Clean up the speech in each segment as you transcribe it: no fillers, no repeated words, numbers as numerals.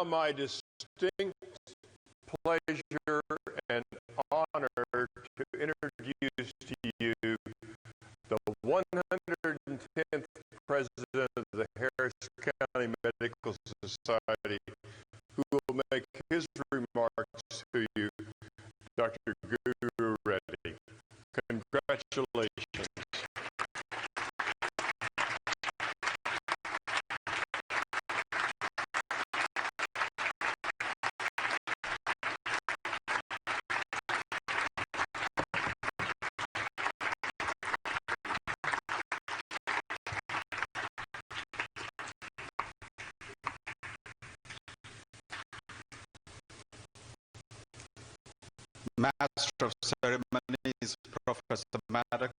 my distinct pleasure and honor to introduce to you the 110th President of the Harris County Medical Society, who will make his remarks to you, Dr. Guru Reddy. Congratulations. Master of Ceremonies, Professor Maddox,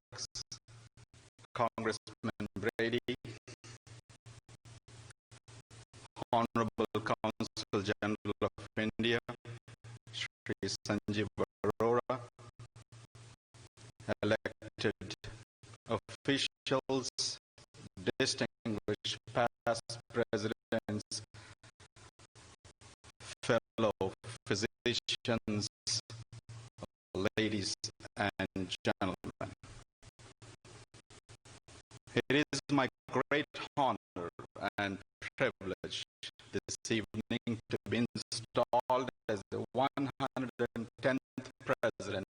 Congressman Brady, Honorable Consul General of India, Sri Sanjeev Arora, elected officials, distinguished past presidents, fellow physicians, ladies and gentlemen. It is my great honor and privilege this evening to be installed as the 110th President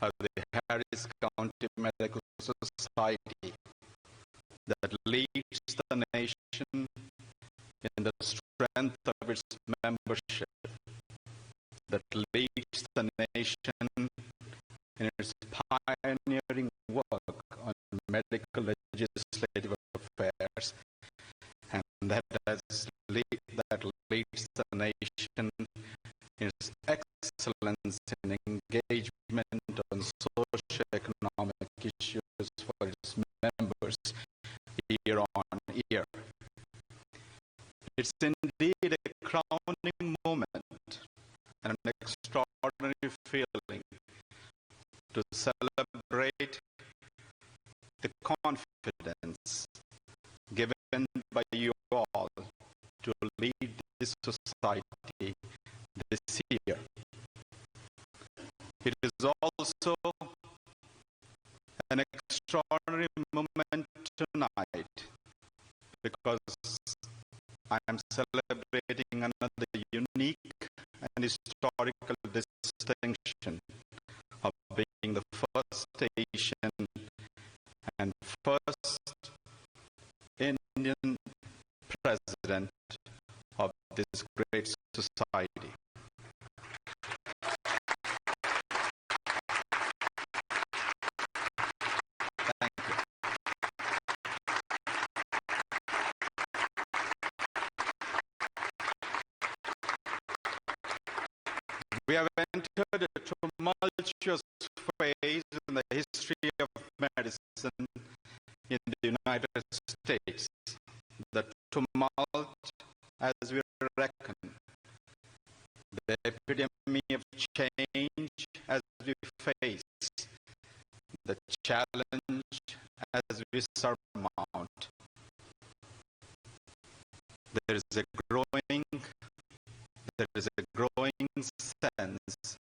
of the Harris County Medical Society that leads the nation in the strength of its membership, that leads the nation in its pioneering work on medical legislative affairs, and that leads the nation in its excellence in engagement on socio-economic issues for its members year on year. It's indeed a crowning moment and an extraordinary feeling to celebrate the confidence given by you all to lead this society this year. It is also an extraordinary moment tonight because I am celebrating another unique and historical distinction of being the first Asian and first Indian president of this great society. Thank you. We have entered a tumultuous phase in the history of medicine in the United States. The tumult, as we reckon, the epidemic of change as we face, the challenge as we surmount. There is a growing sense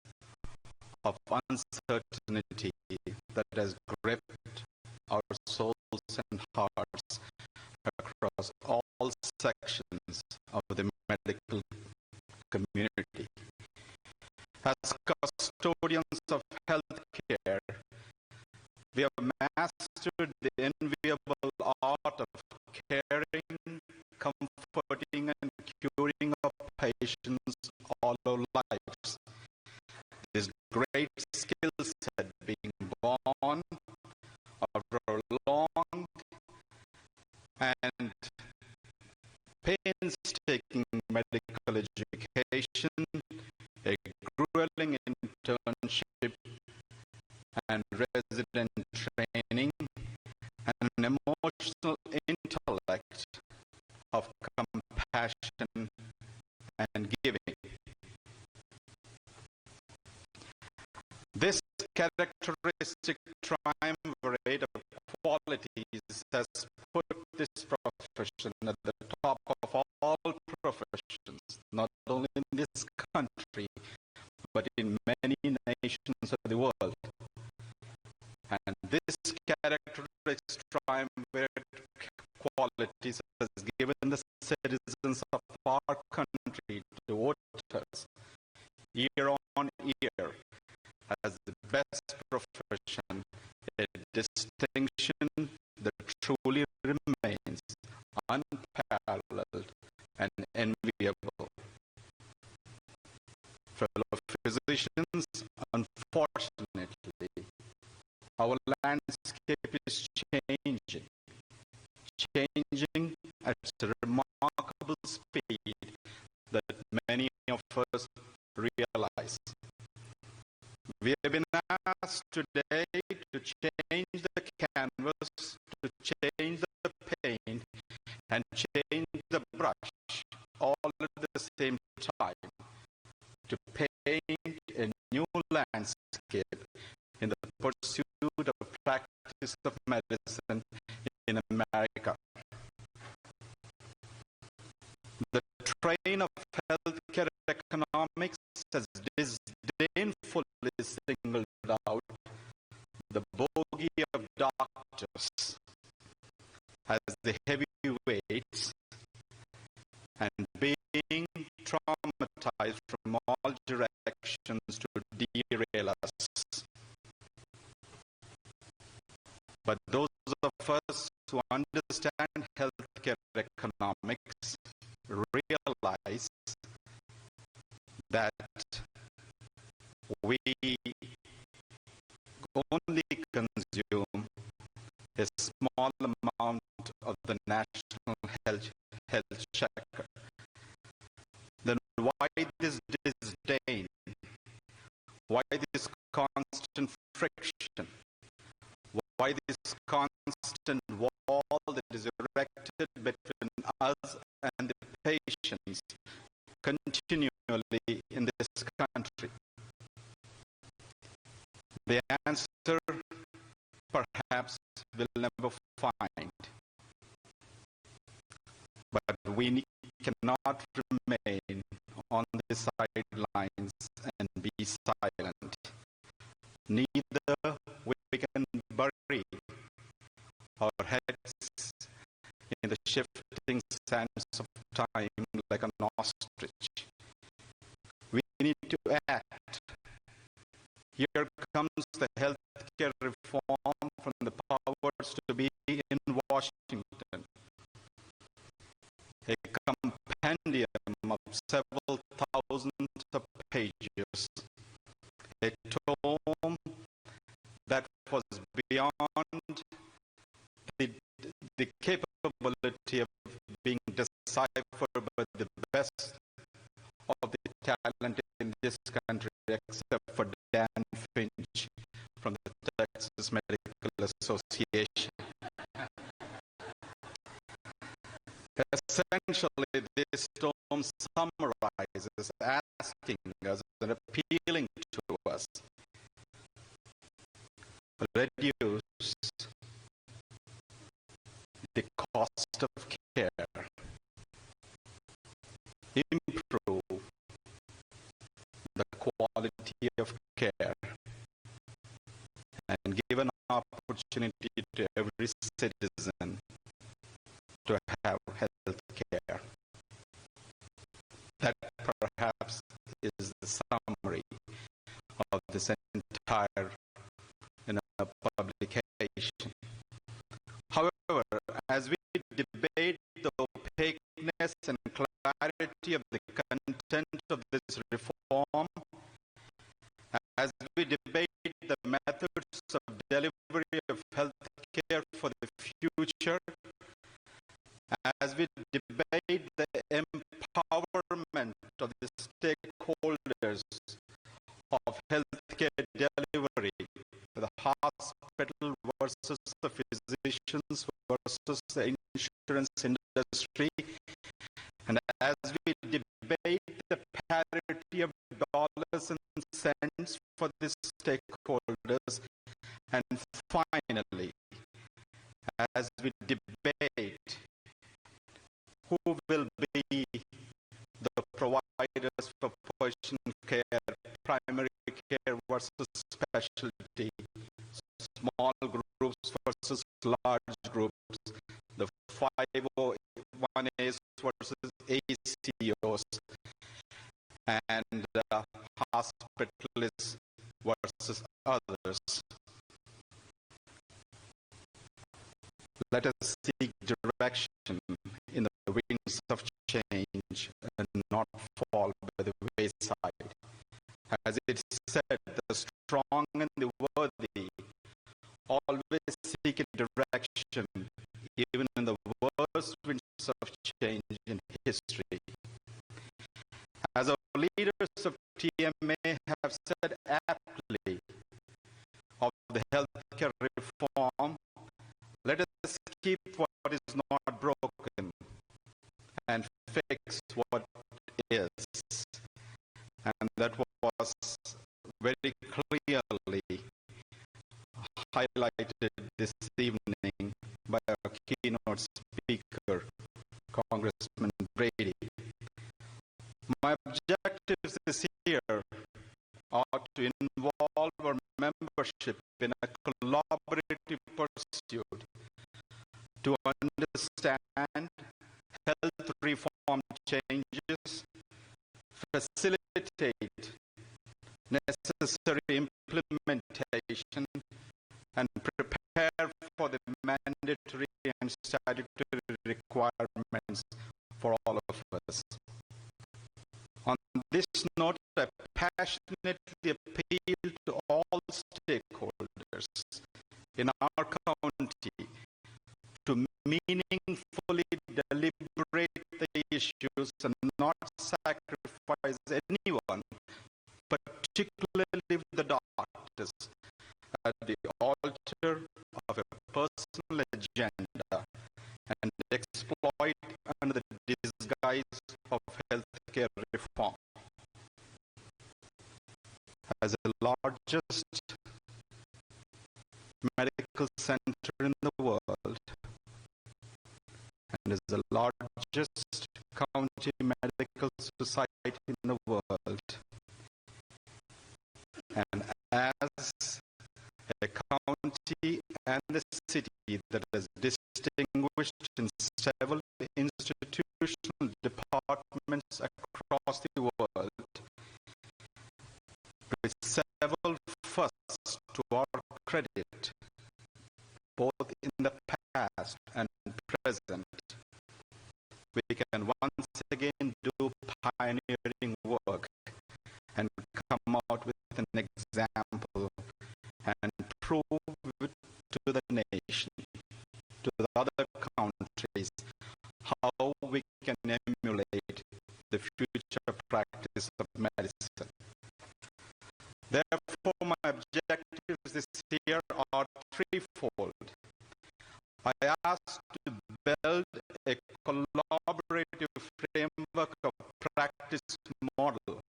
of uncertainty that has gripped our souls and hearts across all sections of the medical community. As custodians of healthcare, we have mastered the enviable art of caring, comforting, and curing our patients all our lives. This great skill set being born after a long and painstaking medical education, a grueling internship and resident training, and an emotional intellect of compassion and giving. This characteristic triumvirate of qualities has put this profession at the top of all professions not only in this country, but in many nations of the world. And this characteristics triumvirate qualities has given the citizens of our country, the voters, year on year, as the best profession, a distinction that truly remains unparalleled and enviable. Fellow physicians, unfortunately, our landscape is changing at a remarkable speed that many of us realize. We have been asked today to change the canvas, to change the paint, and change the brush all at the same time, to paint a new landscape in the pursuit of practice of medicine in America. The train of healthcare economics has disdainfully singled out the bogey of doctors as the heavyweights, and being traumatized from all directions to derail us. But those of us who understand healthcare economics realize that we only consume a small amount of the national health check. Then why this disdain? Why this constant friction? Why this constant wall that is erected between us and the patients continually in this country? The answer, perhaps, we'll never find. But we cannot remain on the sidelines and be silent. Neither we can bury our heads in the shifting sands of time like an ostrich. We need to act. Here comes the healthcare reform from the powers to be in Washington. A compendium of several thousands of pages, a tome that was beyond the capability of being deciphered by the best of the talent in this country, except for Dan Finch from the Texas Medical Association. Essentially, this tome summarizes, asking us and appealing to us, reduce the cost of care, improve the quality of care, and give an opportunity to every citizen to have health care. That perhaps is the summary of this entire publication. However, as we debate the opaqueness and clarity of the content of this reform, as we debate the methods of delivery of health care for the future, as we debate the empowerment of the stakeholders of healthcare delivery, the hospital versus the physicians versus the insurance industry, and as we debate the parity of dollars and cents for the stakeholders, and finally, as we debate who will be the providers for patient care, primary care versus specialty, small groups versus large groups, the 501As versus ACOs, and hospitalists versus others. Let us seek direction in the winds of change and not fall by the wayside. As it said, the strong and the worthy always seek a direction, even in the worst winds of change in history. As our leaders of TMA have said aptly of the healthcare reform, let us keep what is not broken and fix what is. And that was very clearly highlighted this evening by our keynote speaker, Congressman Reddy. My objectives this year are to involve our membership in a collaborative pursuit to understand health reform changes, facilitate necessary implementation, and prepare for the mandatory and statutory requirements for all of us. On this note, I passionately appeal to all stakeholders in our county to meaningfully deliberate the issues and not sacrifice anyone, particularly the doctors, at the altar of a personal agenda and exploit under the disguise of healthcare reform. As the largest medical center in the world, and as the largest county medical society in the world, and as a county and a city that is distinguished in several institutional departments across the world, with several firsts to our credit, both in the past and present, we can once again do pioneering work and come out with an example and prove it to the nation, to the other countries, how we can emulate the future practice of medicine. Therefore, my objectives this year are threefold. I ask to build a collaborative framework of practice model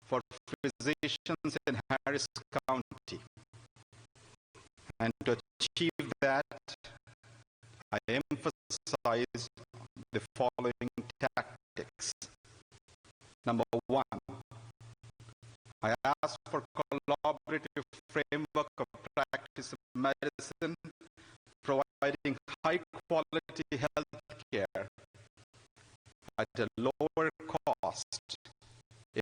for physicians in Harris County. And to achieve that, I emphasize the following tactics. Number one, I ask for collaborative framework of practice of medicine, providing high-quality health care at a lower cost,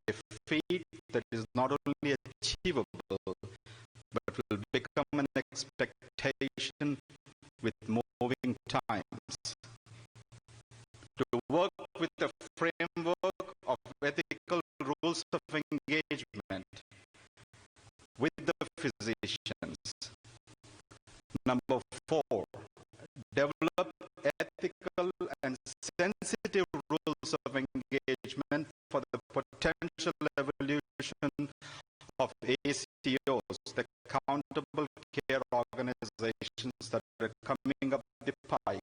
a feat that is not only achievable, but will become an expectation with moving times. To work with the framework of ethical rules of engagement with the physicians. Number four, develop ethical and sensitive rules of engagement for the potential evolution of ACOs, the accountable care organizations that are coming up the pike,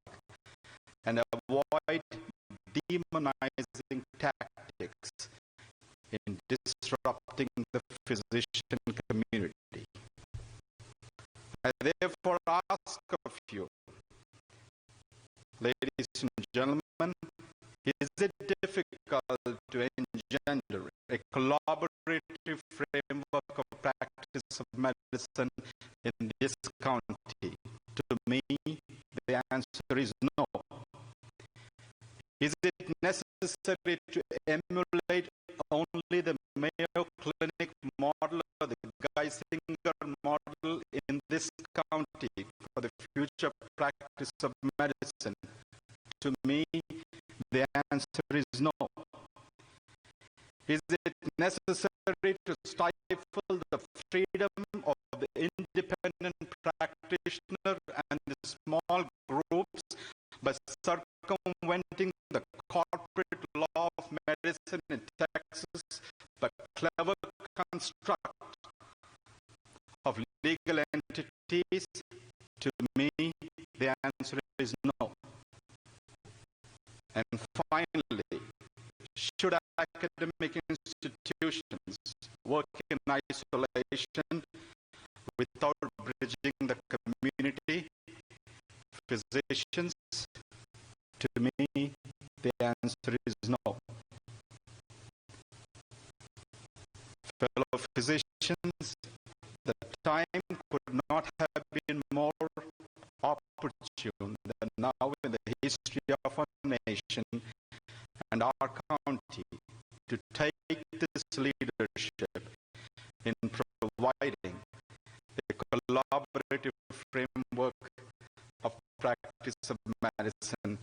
and avoid demonizing tactics in disrupting the physician community. I therefore ask of you, ladies and gentlemen, is it difficult to engender gender, a collaborative framework of practice of medicine in this county? To me, the answer is no. Is it necessary to emulate only the Mayo Clinic model or the Geisinger model in this county for the future practice of medicine? To me, the answer is no. Is it necessary to stifle the freedom of the independent practitioner and the small groups by circumventing the corporate law of medicine in Texas by clever construct of legal entities? To me, the answer is no. And finally, should academic institutions work in isolation without bridging the community? Physicians, to me, the answer is no. Fellow physicians, the time could not have been more opportune than now in the history of our nation and our county to take this leadership in providing a collaborative framework of practice of medicine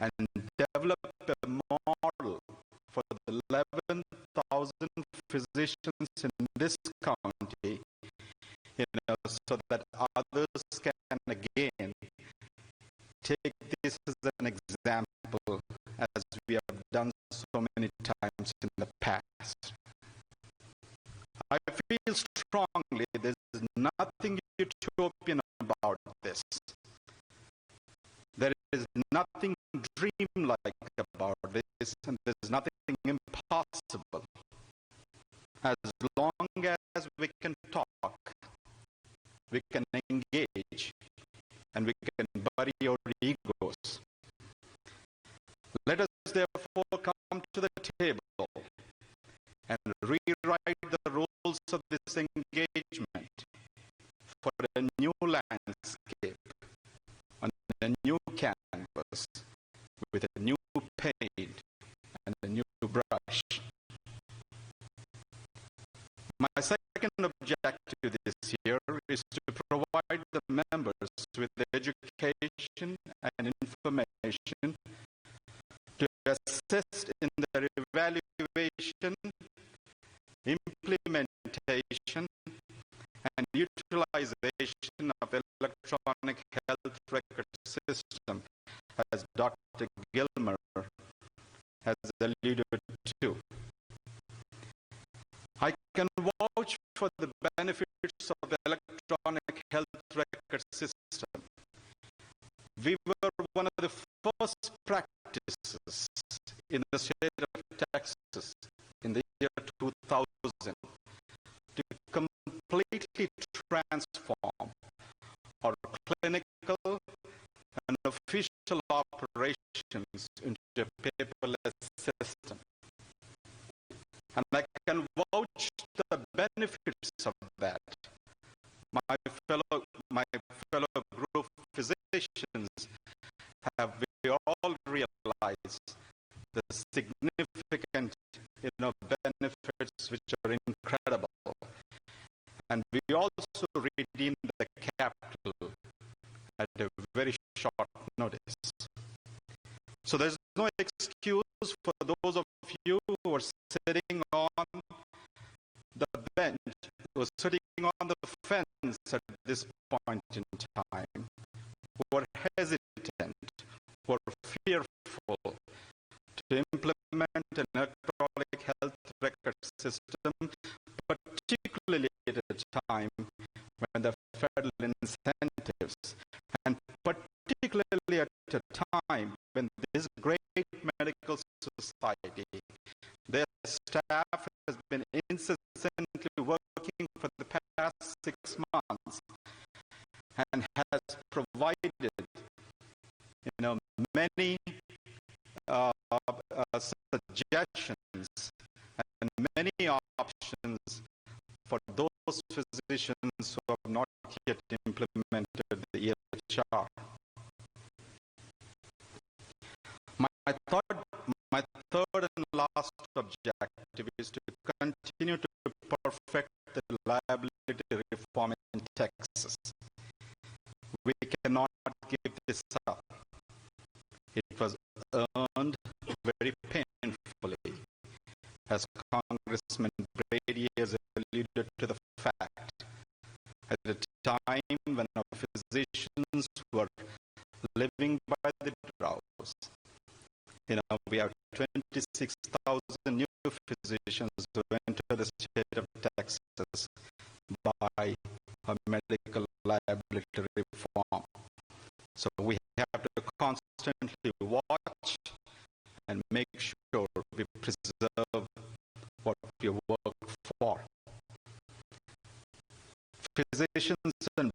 and develop a model for the 11,000 physicians in this county, so that others can again take this as an example, as we have done so many times in the past. I feel strongly there is nothing utopian about this. There is nothing dreamlike about this, and there is nothing impossible. As long as we can talk, we can engage, and we can bury our egos. Let us therefore come to the table and rewrite the rules of this engagement for a new landscape, on a new canvas, with a new paint and a new brush. My second objective this year is to provide the members with education and information to assist in their evaluation, implementation, and utilization of electronic health record system, as Dr. Gilmer has alluded to. I can vouch for the benefits of the electronic health record system. We were one of the first practices in the state of Texas in the year 2000 to completely transform our clinical and official operations into a paperless system. And I can vouch the benefits of that. My fellow group physicians we all realize the significant benefits which are incredible. And we also redeem the capital at a very short notice. So there's no excuse for those of you who are sitting on the bench, who are sitting on the fence at this point in time, who are hesitant, who are fearful to implement an electronic health record system, particularly at a time when the federal incentives, and particularly at a time when this great medical society, their staff has been incessantly working for the past 6 months and has provided many suggestions options for those physicians who have not yet implemented the EHR. My third and last objective is to continue to perfect the liability reform in Texas. We cannot give this up. It was earned very painfully, as Congressman Brady has alluded to the fact. At a time when our physicians were living by the drowse, we have 26,000 new physicians who enter the state of Texas by a medical liability reform. So we have to constantly watch and make sure we preserve what we work for. Physicians and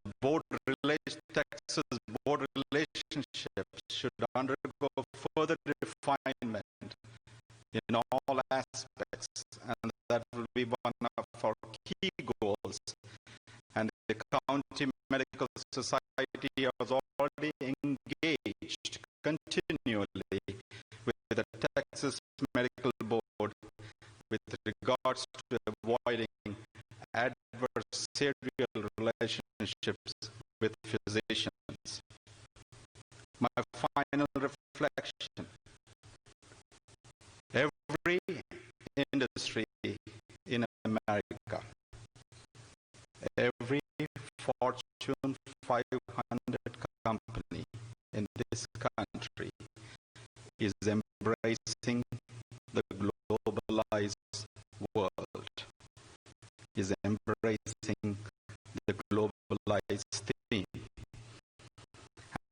Texas board relationships should undergo further refinement in all aspects, and that will be one of our key goals. And the County Medical Society has already engaged continually with the Texas Medical Board with regards to avoiding adversarial relationships with physicians. My final reflection: every industry in America, every Fortune 500 company in this country is embracing the globalized world, is embracing the globalized theme,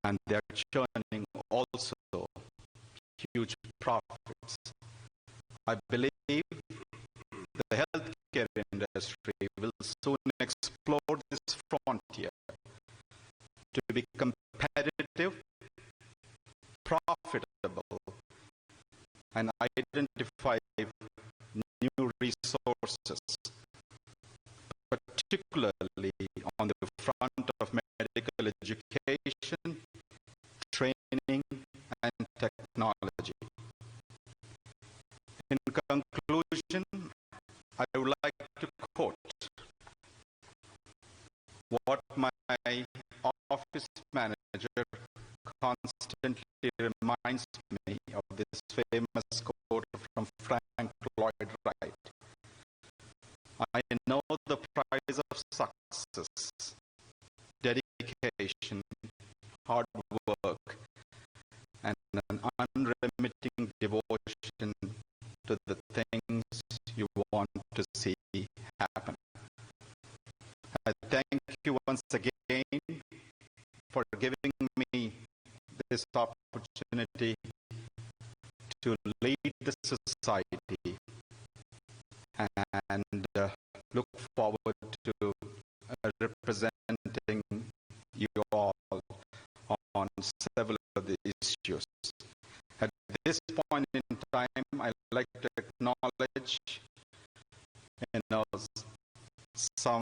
and they're churning also huge profits. I believe the healthcare industry will soon explore this frontier to be competitive, profitable, and identify new resources, particularly on the front of medical education, training, and technology. In conclusion, I would like to quote what my office manager constantly reminds me of, this famous quote from Frank Lloyd Wright. I know the price of success, dedication, hard work, and an unremitting devotion to the things you want to see happen. I thank you once again for giving me this opportunity to lead the society, and look forward to representing you all on several of the issues. At this point in time, I'd like to acknowledge some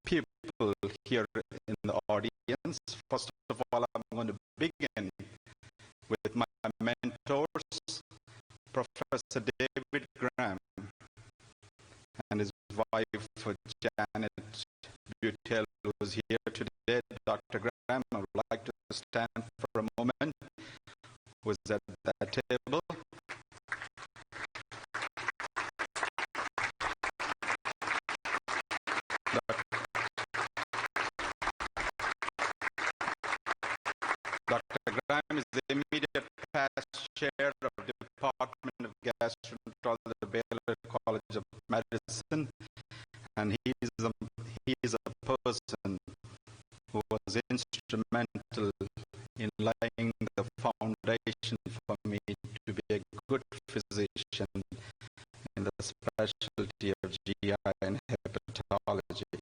people here in the audience. First of all, I'm going to begin with my mentors, Professor David Graham and his wife Janet Butel, who is here today. Dr. Graham, I would like to stand for a moment, who is at that table. Dr. Graham is the immediate past chair of the Department of Gastroenterology at the Baylor College of Medicine, and he is a person who was instrumental in laying the foundation for me to be a good physician in the specialty of GI and hepatology.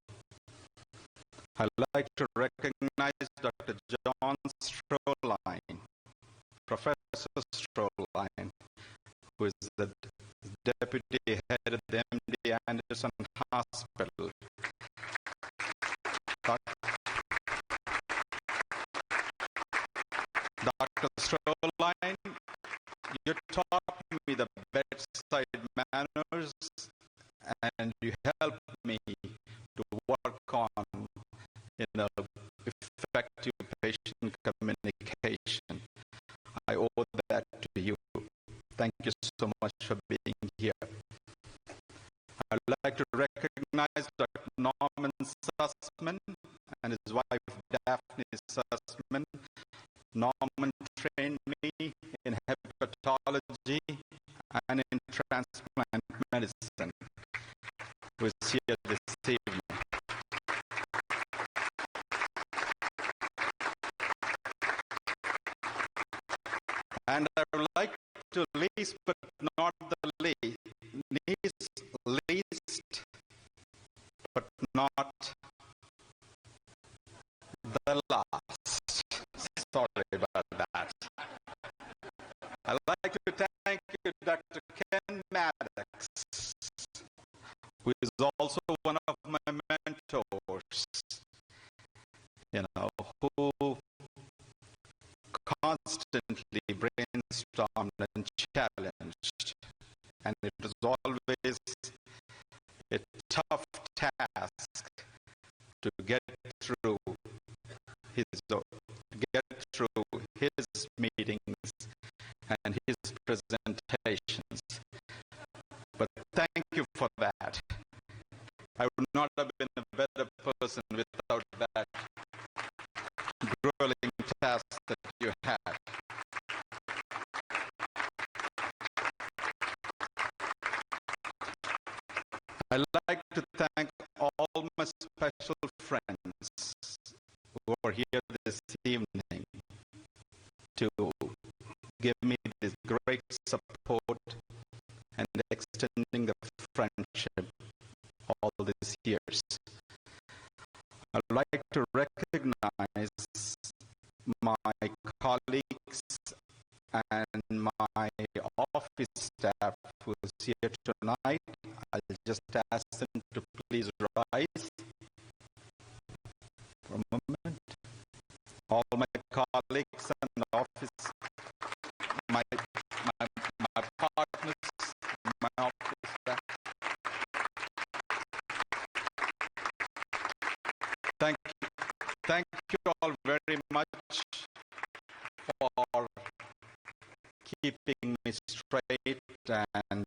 I'd like to recognize Dr. John Stroline, Professor Stroline, who is the Deputy Head of the MD Anderson Hospital. Dr. Stroline, you taught me the bedside manners and you helped me to work on, effective patient communication. I owe that to you. Thank you so much for being here. I'd like to recognize Dr. Norman Sussman and his wife Daphne Sussman. Norman trained me in hepatology and in transplant medicine, who is here this evening. And I would like to least but not the least, but not the last. Sorry about that. I'd like to thank you, Dr. Ken Maddox, who is also one of my mentors, who constantly brainstormed and challenged. And it was always a tough task to get through his meetings and his presentations. But thank you for that. I would not have been a better person without that grueling task that you had. I'd like to thank all my special friends who are here this evening to give me this great support and extending the friendship all these years. I'd like to recognize my colleagues and my office staff who is here tonight. I'll just ask them to please rise for a moment. All my colleagues and office, my partners, my office staff. Thank you all very much for keeping me straight and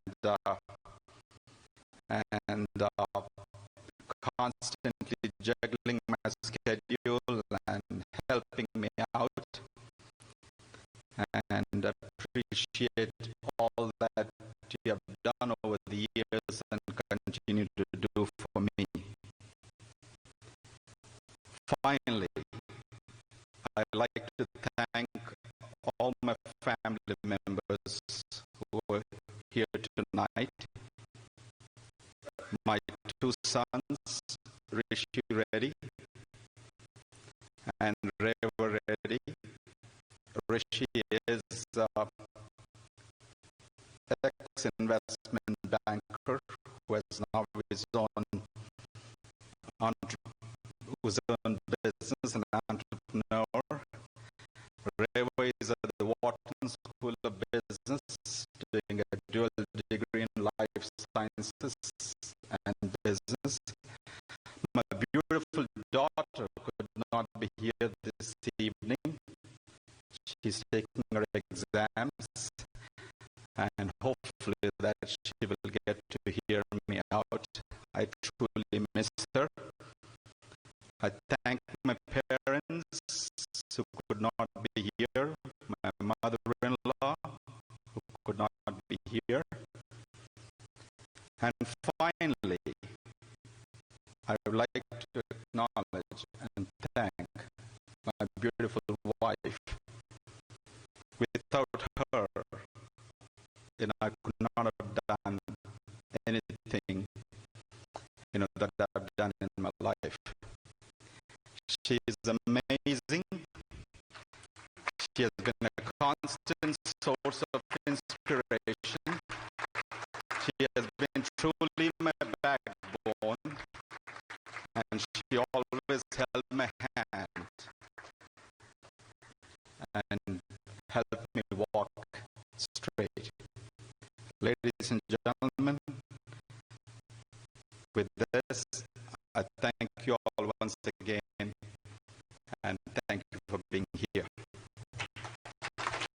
constantly juggling my schedule and helping me out. And appreciate all that you have done over the years and continue to do for me. Finally, I'd like to thank all my family members who are here tonight. My two sons, Reddy and Reddy. Rishi is ex-investment banker who has now his own business and entrepreneur. Reva is at the Wharton School of Business, doing a dual degree in life sciences and business. My beautiful daughter could not be here this evening. She's taking her exams, and hopefully that she will get to hear me out. I truly miss her. I thank my parents who could not be here, my mother-in-law who could not be here. And finally, I would like to acknowledge and thank my beautiful wife. Without her, I could not have done anything, that I've done in my life. She is amazing. She has been a constant source of inspiration. She has been truly my backbone, and she always held my hand and helped me walk straight. Ladies and gentlemen, with this, I thank you all once again, and thank you for being here.